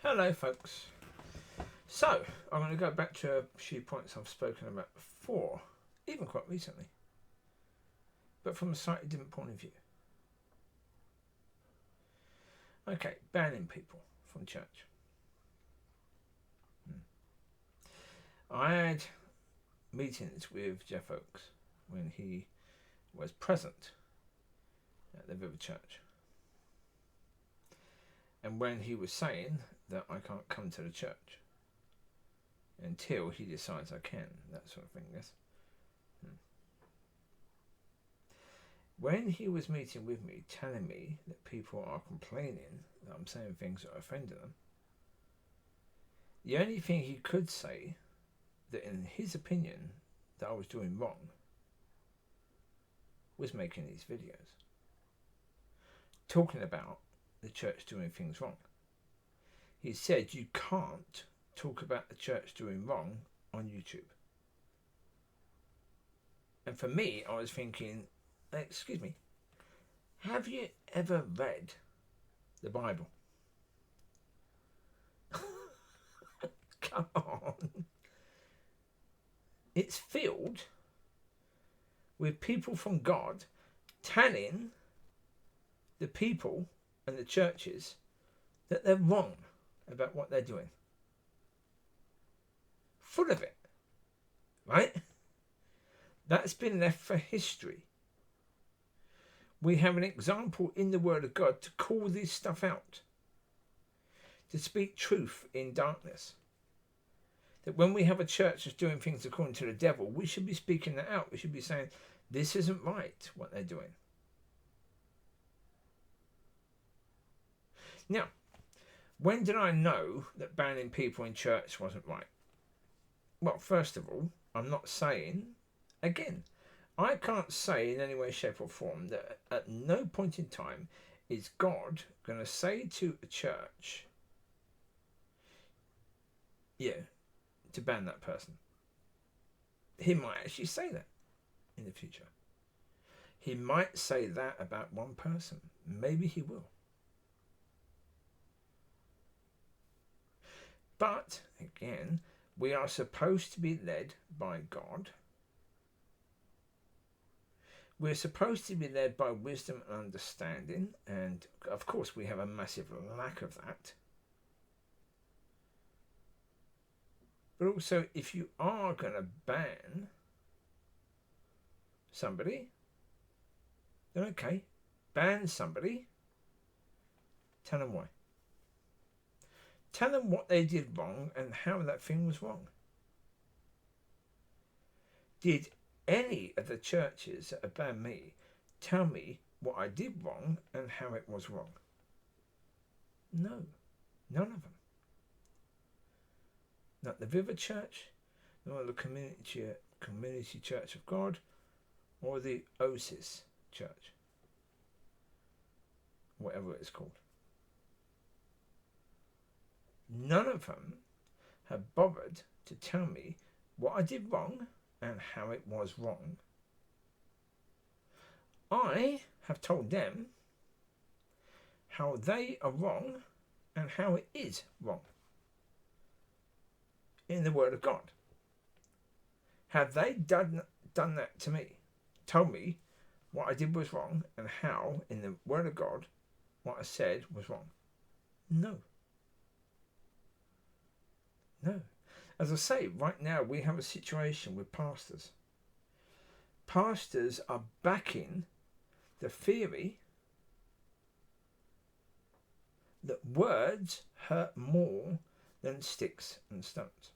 Hello, folks. So, I'm going to go back to a few points I've spoken about before, even quite recently, but from a slightly different point of view. Okay, banning people from church. I had meetings with Jeff Oakes when he was present at the River Church. And when he was saying that I can't come to the church until he decides I can, that sort of thing, yes. When he was meeting with me, telling me that people are complaining that I'm saying things that are offending them, the only thing he could say that in his opinion that I was doing wrong was making these videos. Talking about the church doing things wrong. He said you can't talk about the church doing wrong on YouTube. And for me, I was thinking, excuse me, have you ever read the Bible? Come on. It's filled with people from God telling the people and the churches that they're wrong about what they're doing. Full of it. Right? That's been left for history. We have an example in the Word of God to call this stuff out. To speak truth in darkness. That when we have a church that's doing things according to the devil, we should be speaking that out. We should be saying, this isn't right, what they're doing. Now, when did I know that banning people in church wasn't right? Well, first of all, I'm not saying, again, I can't say in any way, shape or form that at no point in time is God going to say to a church, to ban that person. He might actually say that in the future. He might say that about one person. Maybe he will. But, again, we are supposed to be led by God. We're supposed to be led by wisdom and understanding, and of course we have a massive lack of that. But also, if you are going to ban somebody, then okay, ban somebody, tell them why. Tell them what they did wrong and how that thing was wrong. Did any of the churches that banned me tell me what I did wrong and how it was wrong? No, none of them. Not the River Church, nor the Community Church of God, or the Oasis Church, whatever it's called. None of them have bothered to tell me what I did wrong and how it was wrong. I have told them how they are wrong and how it is wrong in the Word of God. Have they done that to me? Told me what I did was wrong and how in the Word of God what I said was wrong? No. No. As I say, right now we have a situation with pastors. Pastors are backing the theory that words hurt more than sticks and stones.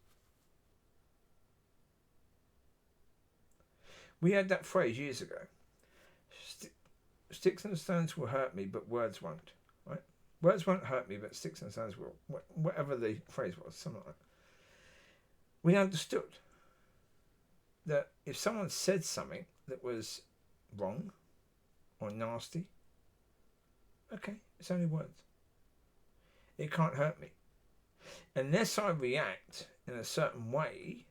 We had that phrase years ago. Sticks and stones will hurt me, but words won't. Right? Words won't hurt me, but sticks and stones will. Whatever the phrase was, something like that. We understood that if someone said something that was wrong or nasty, okay, it's only words. It can't hurt me. Unless I react in a certain way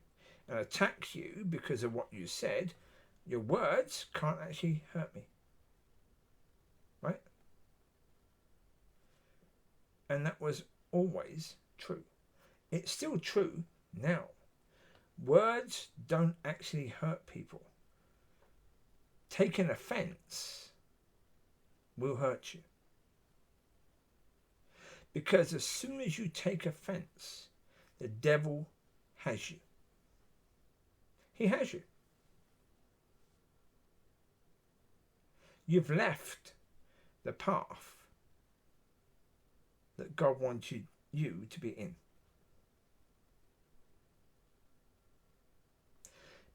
and attack you because of what you said, your words can't actually hurt me. Right? And that was always true. It's still true now. Words don't actually hurt people. Taking offence will hurt you. Because as soon as you take offence, the devil has you. He has you. You've left the path that God wants you to be in.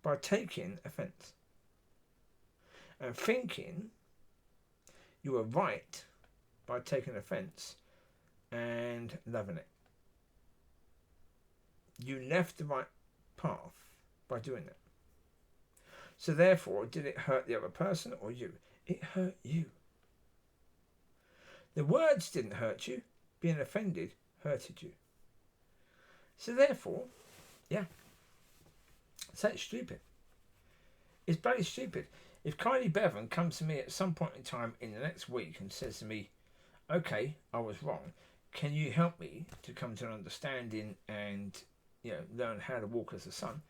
By taking offence and thinking you are right by taking offence and loving it. You left the right path by doing it. So therefore, did it hurt the other person or you? It hurt you. The words didn't hurt you. Being offended hurted you. So therefore, yeah. So it's stupid. It's bloody stupid. If Kylie Bevan comes to me at some point in time in the next week and says to me, okay, I was wrong, can you help me to come to an understanding and, learn how to walk as a son?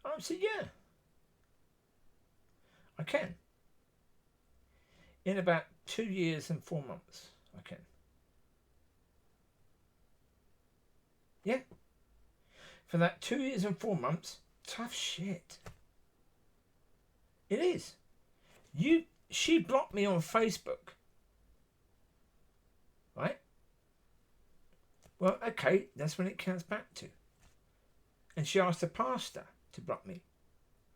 I would say, yeah, I can. In about 2 years and 4 months, I can. Yeah. For that 2 years and 4 months, tough shit. It is. She blocked me on Facebook. Right? Well, okay, that's when it counts back to. And she asked the pastor to block me.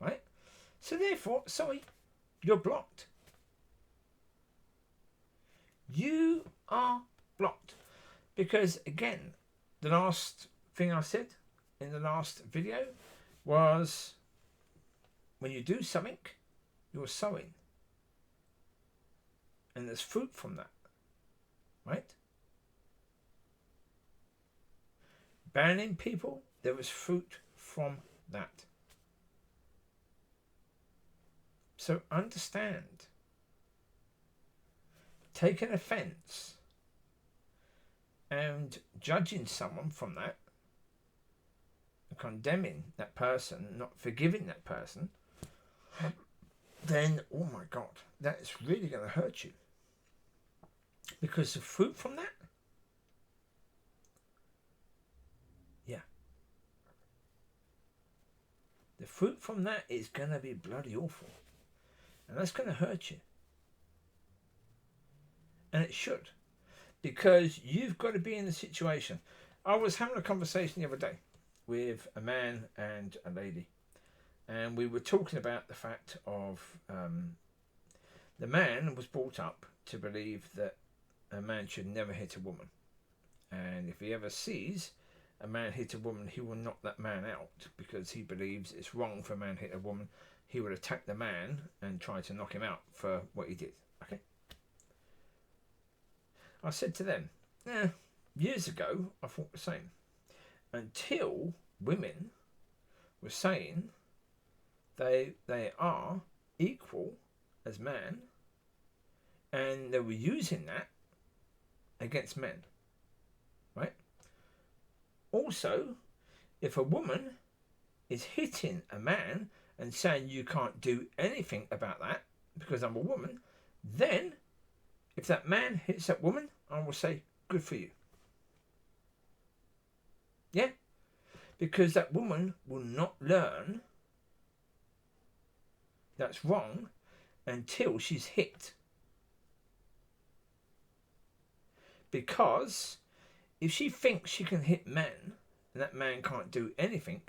Right? So therefore, sorry, you're blocked. You are blocked. Because again, the last thing I said in the last video was when you do something, you're sowing. And there's fruit from that. Right? Banning people, there is fruit from that. So understand. Taking offence and judging someone from that, condemning that person, not forgiving that person, then, oh my God, that is really going to hurt you. Because the fruit from that, yeah. The fruit from that is going to be bloody awful. And that's going to hurt you. And it should. Because you've got to be in the situation. I was having a conversation the other day with a man and a lady. And we were talking about the fact of the man was brought up to believe that a man should never hit a woman. And if he ever sees a man hit a woman, he will knock that man out because he believes it's wrong for a man to hit a woman. He would attack the man and try to knock him out for what he did. Okay. I said to them, years ago, I thought the same. Until women were saying they are equal as man, and they were using that against men. Right? Also, if a woman is hitting a man and saying you can't do anything about that because I'm a woman, then if that man hits that woman, I will say, good for you. Yeah? Because that woman will not learn that's wrong until she's hit. Because if she thinks she can hit men and that man can't do anything,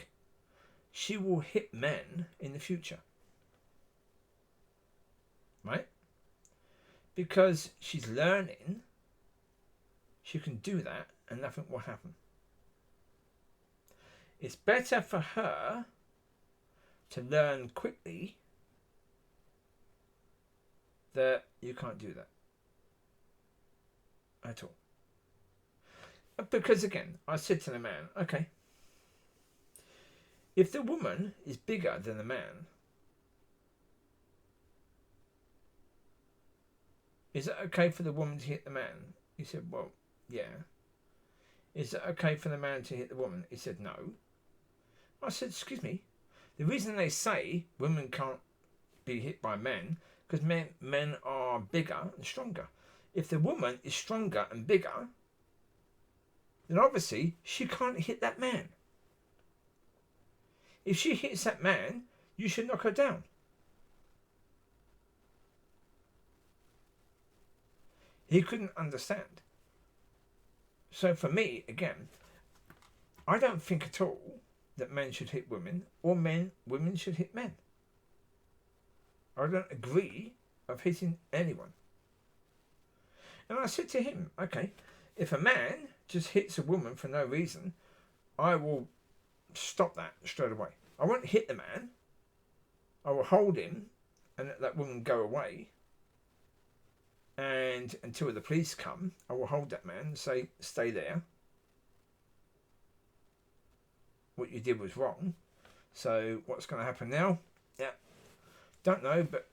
she will hit men in the future. Right? Because she's learning she can do that and nothing will happen. It's better for her to learn quickly that you can't do that at all. Because again, I said to the man, okay, if the woman is bigger than the man, is it okay for the woman to hit the man? He said, well, yeah. Is it okay for the man to hit the woman? He said, no. I said, excuse me. The reason they say women can't be hit by men, because men are bigger and stronger. If the woman is stronger and bigger, then obviously she can't hit that man. If she hits that man, you should knock her down. He couldn't understand. So for me, again, I don't think at all that men should hit women, or women should hit men. I don't agree of hitting anyone. And I said to him, okay, if a man just hits a woman for no reason, I will stop that straight away. I won't hit the man. I will hold him and let that woman go away. And until the police come, I will hold that man and say, stay there. What you did was wrong. So what's going to happen now? Yeah, don't know, but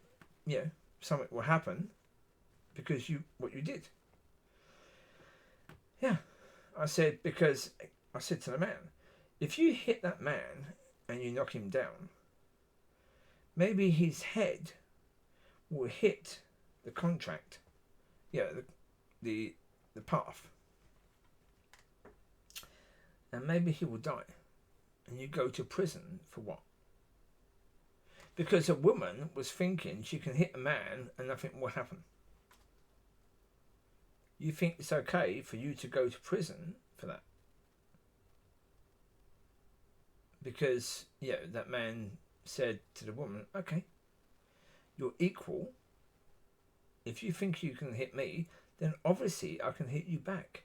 yeah, something will happen because what you did. Yeah, I said to the man, if you hit that man and you knock him down, maybe his head will hit the contract. Yeah, the path. And maybe he will die. And you go to prison for what? Because a woman was thinking she can hit a man and nothing will happen. You think it's okay for you to go to prison for that? Because, yeah, that man said to the woman, okay, you're equal. If you think you can hit me, then obviously I can hit you back.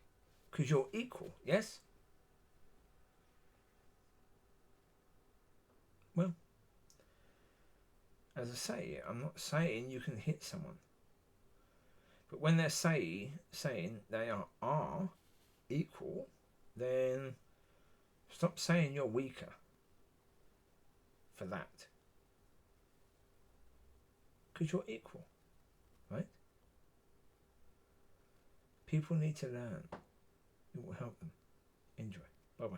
Because you're equal, yes? Well, as I say, I'm not saying you can hit someone. But when they're saying they are equal, then stop saying you're weaker for that. Because you're equal, right? People need to learn. It will help them. Enjoy. Bye-bye.